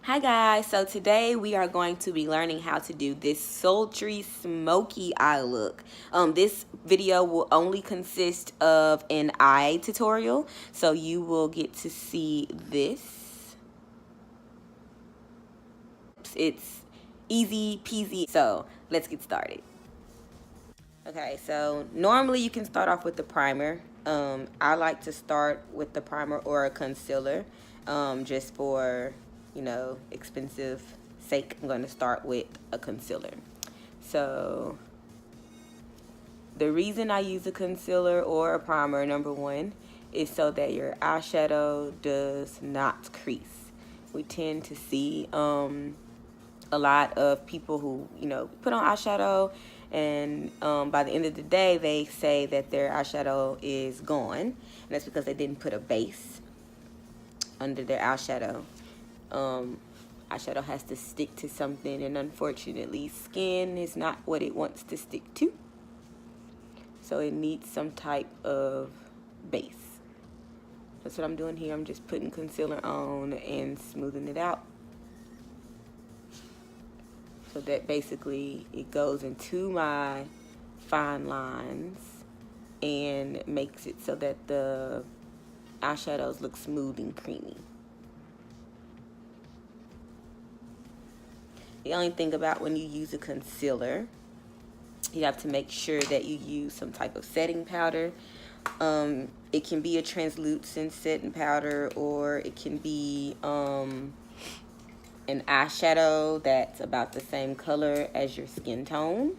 Hi guys, so today we are going to be learning how to do this sultry smoky eye look. This video will only consist of an eye tutorial, so you will get to see this. It's easy peasy, so let's get started. Okay, so normally you can start off with the primer. I like to start with the primer or a concealer, just for, expensive sake. I'm going to start with a concealer. So the reason I use a concealer or a primer, number one, is so that your eyeshadow does not crease. We tend to see a lot of people who, put on eyeshadow and by the end of the day they say that their eyeshadow is gone, and that's because they didn't put a base under their eyeshadow. Eyeshadow has to stick to something, and unfortunately skin is not what it wants to stick to, so it needs some type of base. That's what I'm doing here. I'm just putting concealer on and smoothing it out, so that basically it goes into my fine lines and makes it so that the eyeshadows look smooth and creamy. The only thing about when you use a concealer, you have to make sure that you use some type of setting powder. It can be a translucent setting powder, or it can be an eyeshadow that's about the same color as your skin tone.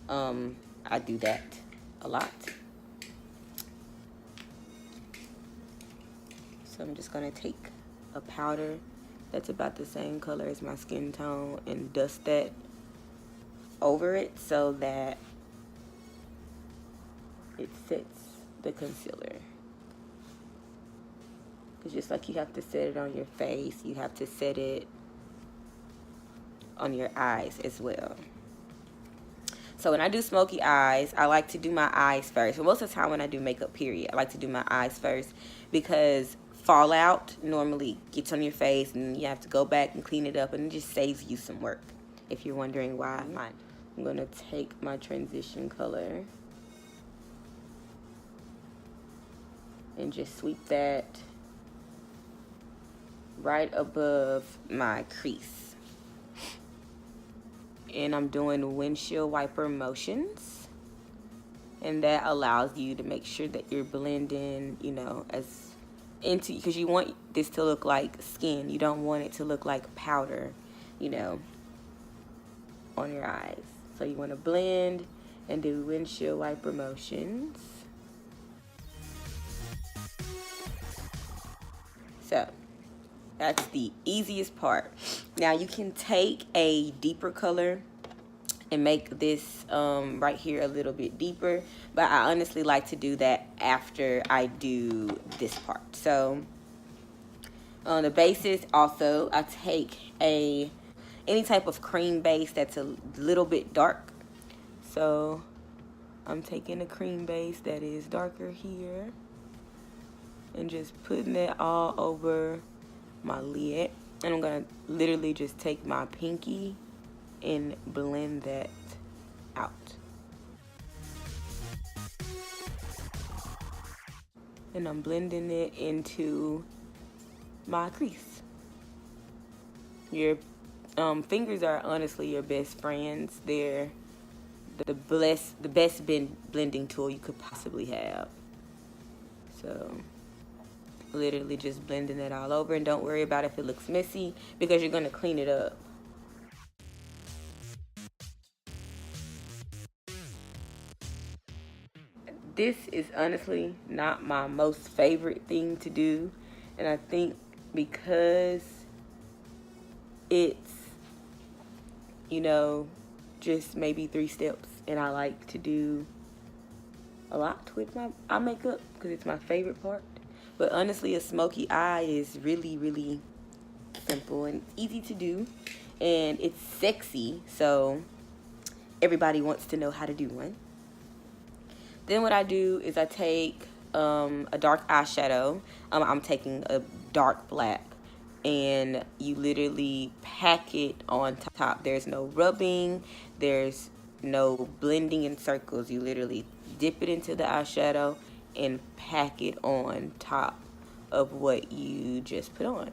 I do that a lot. So I'm just gonna take a powder that's about the same color as my skin tone and dust that over it so that it sets the concealer. Because just like you have to set it on your face, you have to set it on your eyes as well. So when I do smoky eyes, I like to do my eyes first. But most of the time when I do makeup, period, I like to do my eyes first, because fallout normally gets on your face and you have to go back and clean it up, and it just saves you some work. If you're wondering why, I'm going to take my transition color and just sweep that right above my crease. And I'm doing windshield wiper motions, and that allows you to make sure that you're blending, as into, because you want this to look like skin. You don't want it to look like powder, on your eyes. So you want to blend and do windshield wiper motions. So that's the easiest part. Now you can take a deeper color and make this right here a little bit deeper, but I honestly like to do that after I do this part. So on the bases, also I take any type of cream base that's a little bit dark. So I'm taking a cream base that is darker here and just putting it all over my lid, and I'm gonna literally just take my pinky and blend that out. And I'm blending it into my crease. Your fingers are honestly your best friends. They're the best blending tool you could possibly have. So literally just blending it all over, and don't worry about if it looks messy, because you're gonna clean it up. This is honestly not my most favorite thing to do, and I think because it's, just maybe 3 steps, and I like to do a lot with my eye makeup because it's my favorite part. But honestly, a smoky eye is really, really simple and easy to do, and it's sexy, so everybody wants to know how to do one. Then what I do is I take a dark eyeshadow. I'm taking a dark black, and you literally pack it on top. There's no rubbing, there's no blending in circles. You literally dip it into the eyeshadow and pack it on top of what you just put on.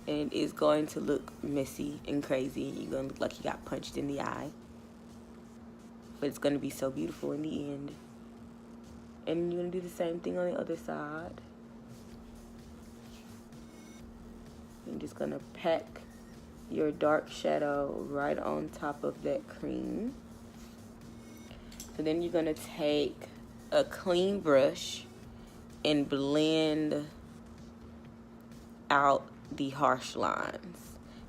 And it's going to look messy and crazy, and you're going to look like you got punched in the eye. But it's going to be so beautiful in the end. And you're going to do the same thing on the other side. You're just going to pack your dark shadow right on top of that cream. So then you're going to take a clean brush and blend out the harsh lines,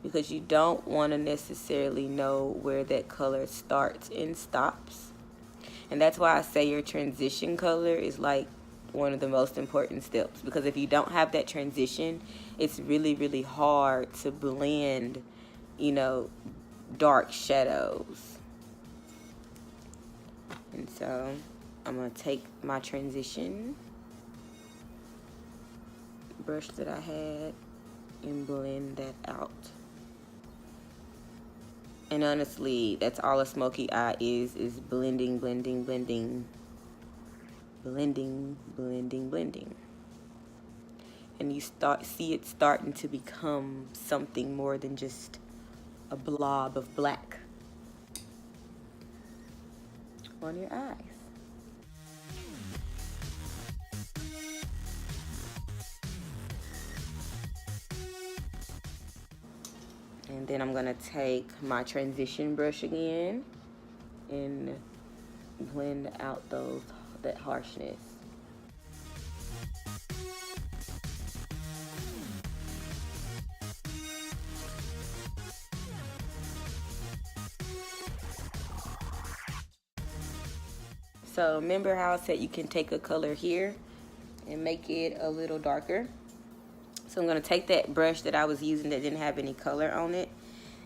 because you don't want to necessarily know where that color starts and stops. And that's why I say your transition color is like one of the most important steps, because if you don't have that transition, it's really, really hard to blend, you know, dark shadows. And so I'm going to take my transition brush that I had and blend that out. And honestly, that's all a smoky eye is blending, blending, blending, blending, blending, blending. And you see it starting to become something more than just a blob of black on your eyes. And then I'm gonna take my transition brush again and blend out that harshness. So remember how I said you can take a color here and make it a little darker? So I'm going to take that brush that I was using that didn't have any color on it,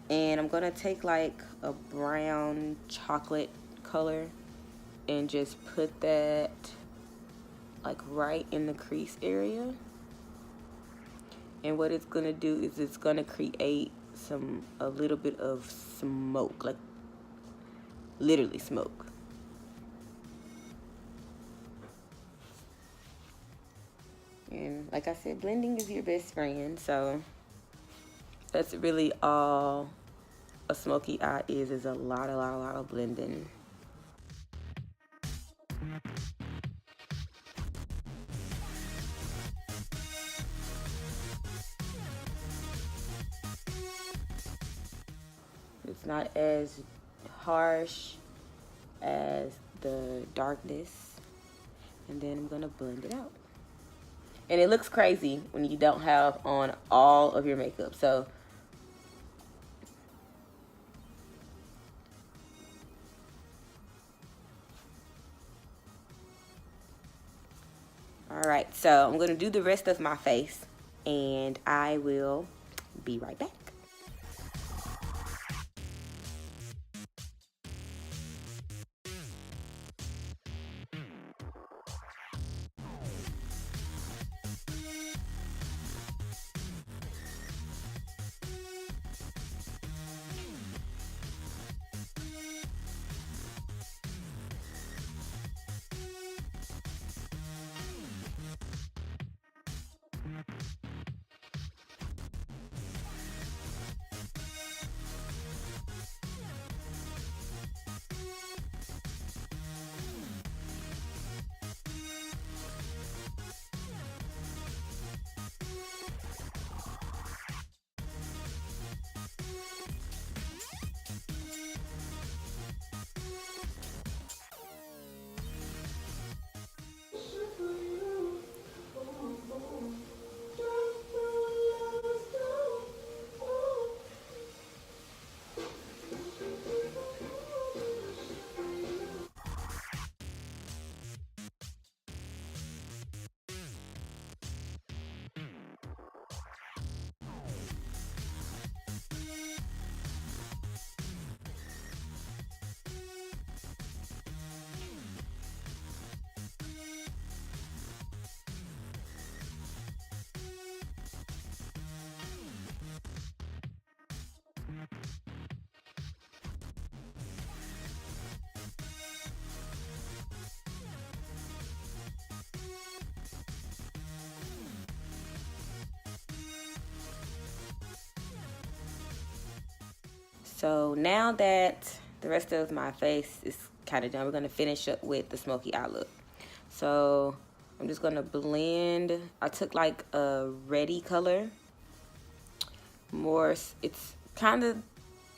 and I'm going to take like a brown chocolate color and just put that like right in the crease area. And what it's going to do is it's going to create a little bit of smoke, like literally smoke. And like I said, blending is your best friend, so that's really all a smoky eye is a lot of blending. It's not as harsh as the darkness. And then I'm gonna blend it out. And it looks crazy when you don't have on all of your makeup. So all right, so I'm gonna do the rest of my face and I will be right back. So now that the rest of my face is kind of done, we're going to finish up with the smoky eye look. So I'm just going to blend. I took like a reddy color. More, it's kind of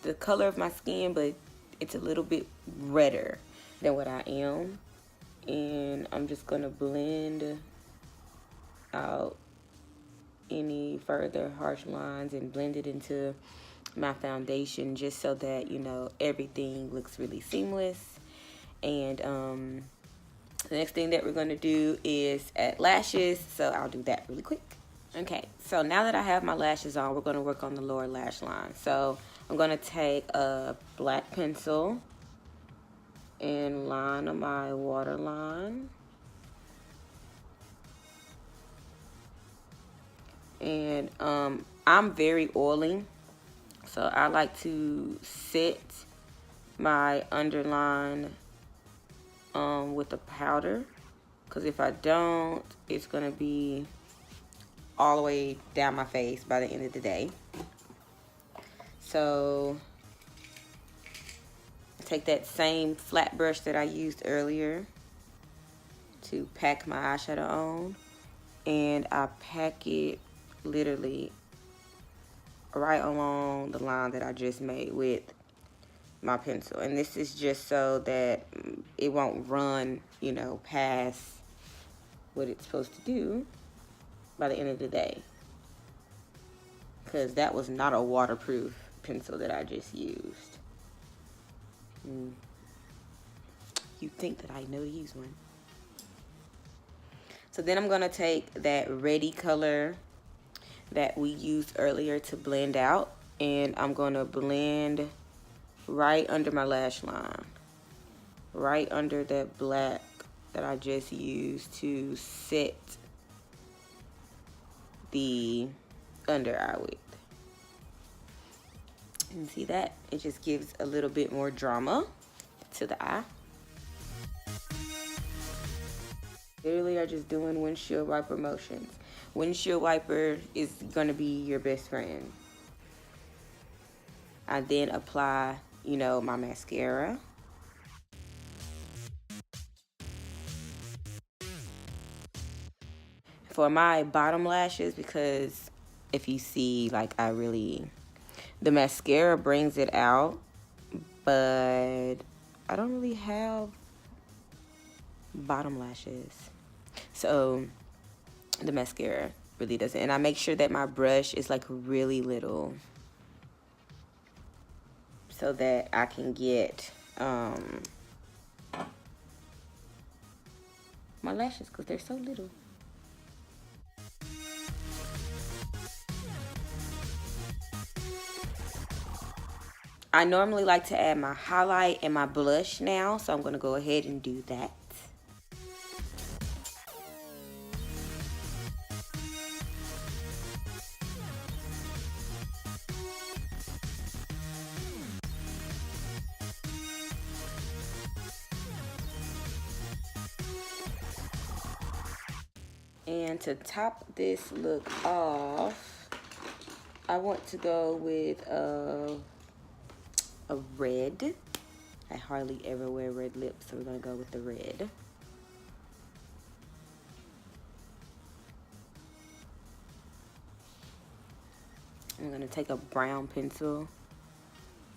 the color of my skin, but it's a little bit redder than what I am. And I'm just going to blend out any further harsh lines and blend it into my foundation, just so that, you know, everything looks really seamless. And the next thing that we're going to do is add lashes, so I'll do that really quick. Okay, so now that I have my lashes on, we're going to work on the lower lash line. So I'm going to take a black pencil and line on my waterline. And I'm very oily, so I like to set my underline with a powder, because if I don't, it's gonna be all the way down my face by the end of the day. So I take that same flat brush that I used earlier to pack my eyeshadow on, and I pack it literally right along the line that I just made with my pencil. And this is just so that it won't run, you know, past what it's supposed to do by the end of the day, because that was not a waterproof pencil that I just used. You'd think that I know to use one. So then I'm gonna take that reddy color that we used earlier to blend out, and I'm gonna blend right under my lash line, right under that black that I just used to set the under eye width. And see that? It just gives a little bit more drama to the eye. Literally, are just doing windshield wiper motions. Windshield wiper is gonna be your best friend. I then apply, you know, my mascara. For my bottom lashes, because if you see, like, the mascara brings it out, but I don't really have bottom lashes. So the mascara really doesn't. And I make sure that my brush is like really little, so that I can get my lashes, because they're so little. I normally like to add my highlight and my blush now, so I'm going to go ahead and do that. And to top this look off, I want to go with a red. I hardly ever wear red lips, so we're gonna go with the red. I'm gonna take a brown pencil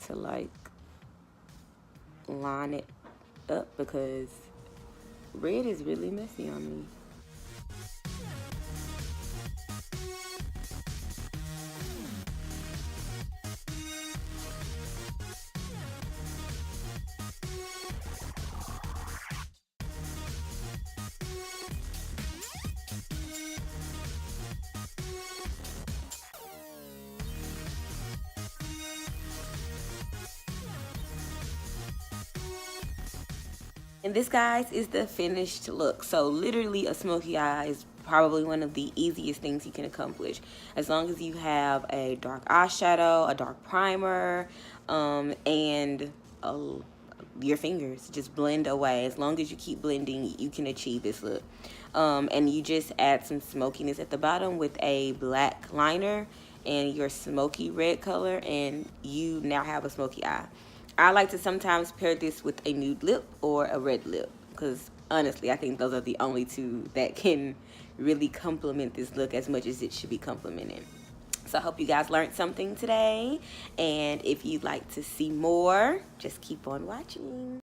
to like line it up, because red is really messy on me. And this, guys, is the finished look. So literally, a smoky eye is probably one of the easiest things you can accomplish, as long as you have a dark eyeshadow, a dark primer, and your fingers just blend away. As long as you keep blending, you can achieve this look. And you just add some smokiness at the bottom with a black liner, and your smoky red color, and you now have a smoky eye. I like to sometimes pair this with a nude lip or a red lip, because honestly, I think those are the only two that can really complement this look as much as it should be complemented. So I hope you guys learned something today, and if you'd like to see more, just keep on watching.